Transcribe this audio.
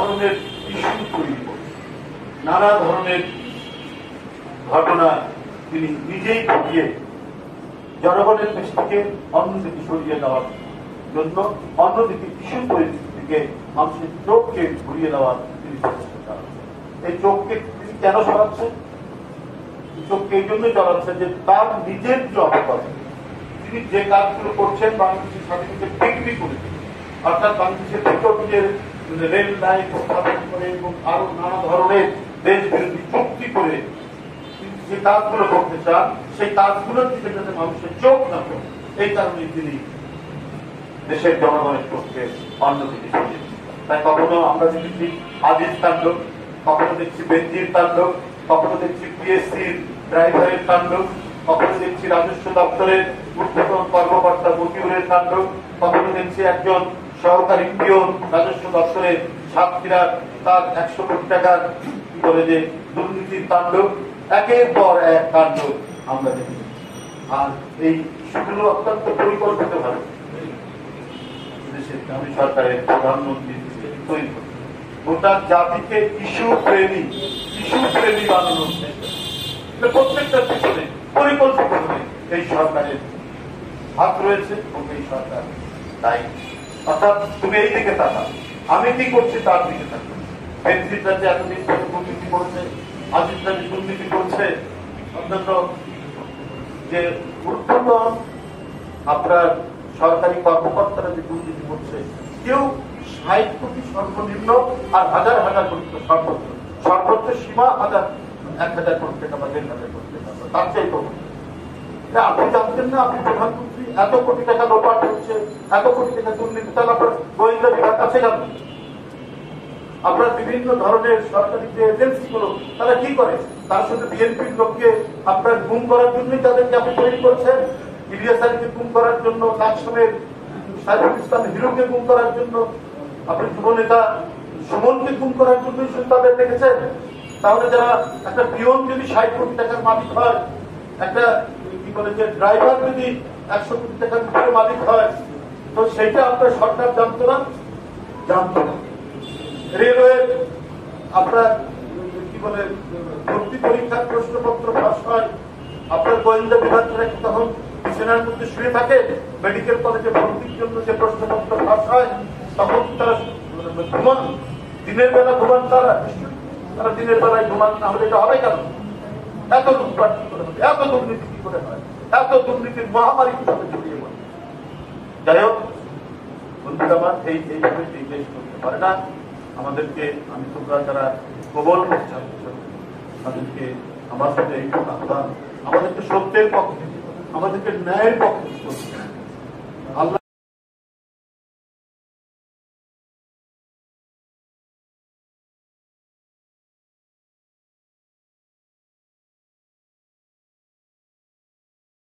ধরনের ইস্যু তৈরি করছেন, নানা ধরনের ঘটনা তিনি নিজেই ঘটিয়ে জনগণের দেশ থেকে অন্যদিকে সরিয়ে দেওয়ার জন্য, অন্যদিকে ইস্যু পরিস্থিতি থেকে মানুষের চোখকে ঘুরিয়ে দেওয়ার তিনি চেষ্টা চালাচ্ছেন। এই চোখকে তিনি কেন সরাচ্ছেন? চোখকে এই জন্যই চালাচ্ছেন যে তার নিজের যে অপরাধ, তিনি যে কাজগুলো করছেন বাংলাদেশের স্বাধীনতা বিক্রি করে, অর্থাৎ বাংলাদেশের ভিতর দিয়ে রেল লাইন স্থাপন করে এবং আরো নানা ধরনের দেশ বিরোধী চুক্তি করে যে কাজগুলো করতে চান, সেই কাজগুলোর দিকে যাতে মানুষের চোখ না পড়ে, এই কারণে তিনি দেশের জনগণের চোখকে অন্যদিকে সরিয়ে দিচ্ছেন। তাই কখনো আমরা দেখেছি আজিজ তাণ্ডব, কখনো দেখছি বেনজির তাণ্ডব, কখনো দেখছি পিএসসির ড্রাইভারের তাণ্ডব, কখনো দেখছি রাজস্ব দপ্তরের ঊর্ধ্বতন কর্মকর্তা মতিউরের তাণ্ডব, কখনো দেখছি একজন সহকারী পিয়ন রাজস্ব দপ্তরে সাতক্ষীরা তার 100 কোটি টাকার কি বলে যে দুর্নীতির তাণ্ডব, একের পর এক কাণ্ড আমরা দেখি। আর এই সেগুলো অত্যন্ত পরিকল্পিত ভাবে দেশের আমি সরকারের প্রধানমন্ত্রী তৈরি করে গোটা জাতিকে ইস্যু প্রেমী বানানোর প্রত্যেকটা পিছনে পরিকল্পিত ভাবে এই সরকারের হাত রয়েছে এবং এই সরকার তাই, অর্থাৎ তুমি এই দিকে তাকা, আমি কি করছি তার দিকে থাকবে। বেনজিররা যে এতদিন দুর্নীতি করছে, আজিজরা যে দুর্নীতি করছে, অত্যন্ত যে ঊর্ধ্বতন আপনার সরকারি কর্মকর্তারা যে দুর্নীতি করছে, কেউ 60 কোটি সর্বনিম্ন আর হাজার হাজার কোটি সর্বোচ্চ সীমা 1000 কোটি টাকা বা 1500 কোটি টাকা, তার চাই তো আপনি জানতেন না আপনি প্রধানমন্ত্রী এত কোটি টাকা লোপাট হচ্ছে, এত কোটি টাকা দুর্নীতি, তাহলে আপনার গোয়েন্দা বিভাগ কাছে যাবেন। আপনার বিভিন্ন ধরনের সরকারি যে এজেন্সি গুলো তারা কি করে, তার সাথে বিএনপির লোককে আপনার গুম করার জন্যই তাদেরকে আপনি তৈরি করেছেন, ইলিয়াস আলীকে গুম করার জন্য, লাকসামের সাইফুল ইসলাম হিরোকে গুম করার জন্য, আপনি যুব নেতা সুমনকে গুম করার জন্যই তাদের দেখেছেন। তাহলে যারা একটা পিয়ন যদি 60 কোটি টাকার মালিক হয়, একটা কি বলে যে ড্রাইভার যদি 100 কোটি টাকার উপরে মালিক হয়, তো সেটা আপনার সরকার জানতো না? জানতো না। রেলওয়ে আপনার কি বলে ভর্তি পরীক্ষার প্রশ্নপত্র ফাঁস হয়, আপনার গোয়েন্দা বিভাগের তখন বিছানার মধ্যে শুয়ে থাকে, মেডিকেল কলেজে ভর্তির জন্য যে প্রশ্নপত্র ফাঁস হয়, তখন তারা ঘুমান, দিনের বেলা ঘুমান, তারা দিনের বেলায় ঘুমান না হলে এটা হবে কেন? এত লুটপাট কি করে হবে, এত দুর্নীতি কি করে হয়, এত দুর্নীতির মহামারী কিভাবে ছড়িয়ে পড়ে? যাই হোক বন্ধুরা আমার, এইভাবে এই দেশ করতে পারে না। আমাদেরকে আমি তোমরা যারা প্রবল তাদেরকে আমার সাথে এই আহ্বান, আমাদেরকে সত্যের পক্ষে, আমাদেরকে ন্যায়ের পক্ষে